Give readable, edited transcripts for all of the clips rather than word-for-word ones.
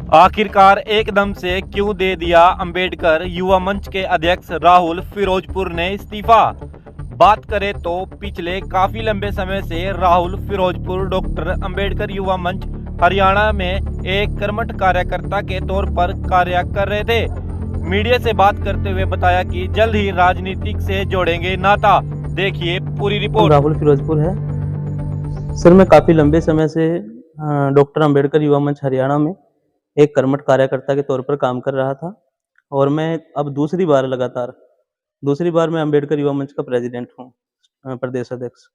आखिरकार एकदम से क्यों दे दिया अंबेडकर युवा मंच के अध्यक्ष राहुल फिरोजपुर ने इस्तीफा। बात करें तो पिछले काफी लंबे समय से राहुल फिरोजपुर डॉक्टर अंबेडकर युवा मंच हरियाणा में एक कर्मठ कार्यकर्ता के तौर पर कार्य कर रहे थे। मीडिया से बात करते हुए बताया कि जल्द ही राजनीतिक से जोड़ेंगे नाता। देखिए पूरी रिपोर्ट। राहुल फिरोजपुर है सर। मैं काफ़ी लंबे समय से डॉक्टर अंबेडकर युवा मंच हरियाणा में एक कर्मठ कार्यकर्ता के तौर पर काम कर रहा था और मैं अब दूसरी बार मैं अंबेडकर युवा मंच का प्रेसिडेंट हूँ, प्रदेश अध्यक्ष।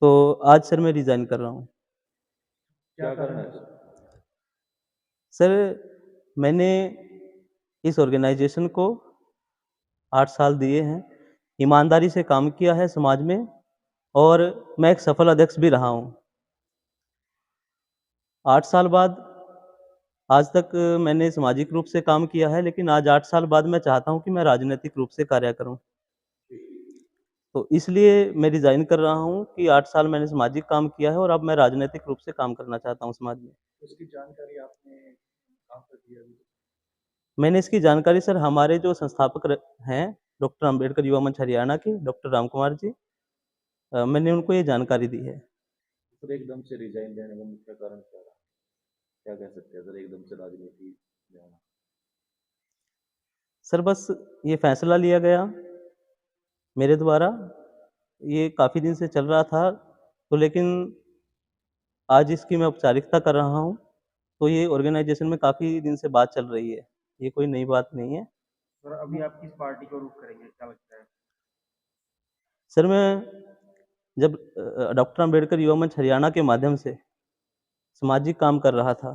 तो आज सर मैं रिज़ाइन कर रहा हूँ। क्या कारण है? सर मैंने इस ऑर्गेनाइजेशन को 8 साल दिए हैं, ईमानदारी से काम किया है समाज में और मैं एक सफल अध्यक्ष भी रहा हूँ। 8 साल बाद आज तक मैंने सामाजिक रूप से काम किया है, लेकिन आज 8 साल बाद मैं चाहता हूँ कि मैं राजनीतिक रूप से कार्य करूँ। तो इसलिए मैं रिज़ाइन कर रहा हूँ कि 8 साल मैंने सामाजिक काम किया है और अब मैं राजनीतिक रूप से काम करना चाहता हूँ समाज में। उसकी जानकारी आपने कहाँ पर दी अभी? मैंने इसकी जानकारी सर हमारे जो संस्थापक हैं डॉक्टर अंबेडकर युवा मंच हरियाणा के डॉक्टर राम कुमार जी, मैंने उनको ये जानकारी दी है। फिर एकदम से रिजाइन देने का मुख्य कारण क्या रहा? क्या कह सकते हैं सर एकदम से राजनीति में आना? सर बस ये फैसला लिया गया मेरे द्वारा, ये काफ़ी दिन से चल रहा था, तो लेकिन आज इसकी मैं औपचारिकता कर रहा हूँ। तो ये ऑर्गेनाइजेशन में काफ़ी दिन से बात चल रही है, ये कोई नई बात नहीं है। सर अभी आप किस पार्टी को रुख करेंगे, क्या लगता है? सर मैं जब डॉक्टर अंबेडकर युवा मंच हरियाणा के माध्यम से सामाजिक काम कर रहा था,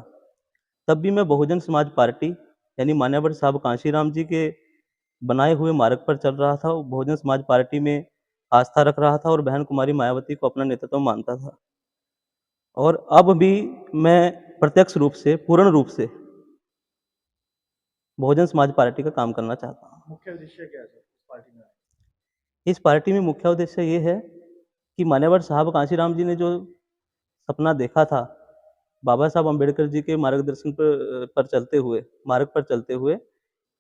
तब भी मैं बहुजन समाज पार्टी यानी मान्यवर साहब कांशीराम जी के बनाए हुए मार्ग पर चल रहा था। बहुजन समाज पार्टी में आस्था रख रहा था और बहन कुमारी मायावती को अपना नेतृत्व मानता था। और अब भी मैं प्रत्यक्ष रूप से, पूर्ण रूप से बहुजन समाज पार्टी का काम करना चाहता हूँ। मुख्य उद्देश्य क्या है सर इस पार्टी में? इस पार्टी में मुख्य उद्देश्य ये है कि मान्यवर साहब कांशीराम जी ने जो सपना देखा था, बाबा साहब अम्बेडकर जी के मार्गदर्शन मार्ग पर चलते हुए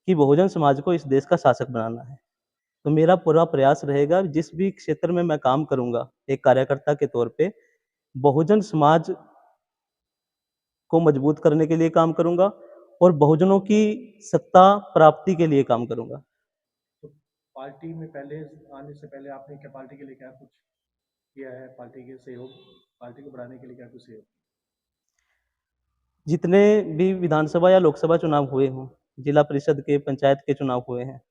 कि बहुजन समाज को इस देश का शासक बनाना है। तो मेरा पूरा प्रयास रहेगा जिस भी क्षेत्र में मैं काम करूँगा, एक कार्यकर्ता के तौर पे बहुजन समाज को मजबूत करने के लिए काम करूँगा और बहुजनों की सत्ता प्राप्ति के लिए काम करूँगा। तो पार्टी में पहले आने से पहले आपने क्या पार्टी के लिए क्या कुछ किया है? पार्टी के सहयोग, पार्टी को बढ़ाने के लिए क्या कुछ सहयोग? जितने भी विधानसभा या लोकसभा चुनाव हुए हों, जिला परिषद के, पंचायत के चुनाव हुए हैं,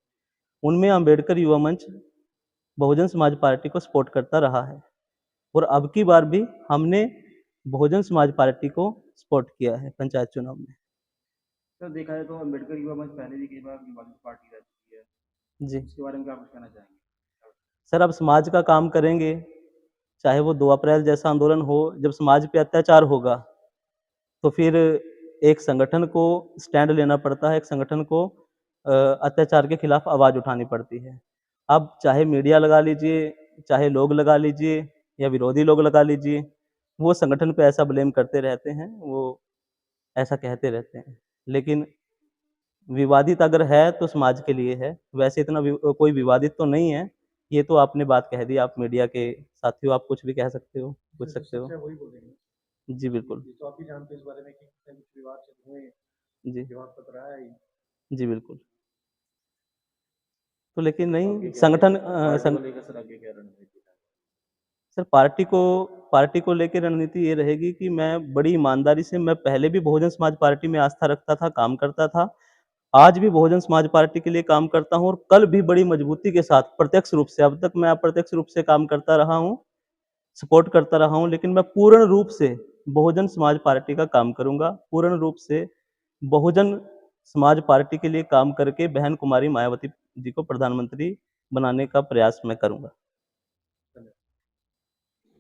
उनमें अंबेडकर युवा मंच बहुजन समाज पार्टी को सपोर्ट करता रहा है और अब की बार भी हमने बहुजन समाज पार्टी को सपोर्ट किया है पंचायत चुनाव में। सर देखा जाए तो अम्बेडकर युवा मंच पहले भी कई बार विभाजित पार्टी रह चुकी है, जी इसके बारे में क्या कुछ कहना चाहेंगे? सर, अब समाज का काम करेंगे, चाहे वो 2 अप्रैल जैसा आंदोलन हो, जब समाज पे अत्याचार होगा, तो फिर एक संगठन को स्टैंड लेना पड़ता है, एक संगठन को अत्याचार के खिलाफ आवाज़ उठानी पड़ती है। अब चाहे मीडिया लगा लीजिए, चाहे लोग लगा लीजिए या विरोधी लोग लगा लीजिए, वो संगठन पे ऐसा ब्लेम करते रहते हैं, वो ऐसा कहते रहते हैं। लेकिन विवादित अगर है तो समाज के लिए है, वैसे इतना कोई विवादित तो नहीं है। ये तो आपने बात कह दी, आप मीडिया के साथियों, आप कुछ भी कह सकते हो, पूछ जो सकते सच हो। है वही बोलेंगे। जी, बिल्कुल। ये तो आप भी जानते हैं इस बारे में कि कितने कुछ विवाद चल हुए, जी, विवाद तो रहा है ही। जी, बिल्कुल। तो लेकिन तो नहीं आगे क्या संगठन पार्टी को लेकर सर आगे क्या रणनीति है? सर पार्टी को लेके रणनीति ये रहेगी कि मैं बड़ी ईमानदारी से, मैं पहले भी बहुजन समाज पार्टी में आस्था रखता था, काम करता था। आज भी बहुजन समाज पार्टी के लिए काम करता हूँ और कल भी बड़ी मजबूती के साथ प्रत्यक्ष रूप से, अब तक मैं अप्रत्यक्ष रूप से काम करता रहा हूँ, सपोर्ट करता रहा हूँ, लेकिन मैं पूर्ण रूप से बहुजन समाज पार्टी का काम करूँगा। पूर्ण रूप से बहुजन समाज पार्टी के लिए काम करके बहन कुमारी मायावती जी को प्रधानमंत्री बनाने का प्रयास मैं करूँगा।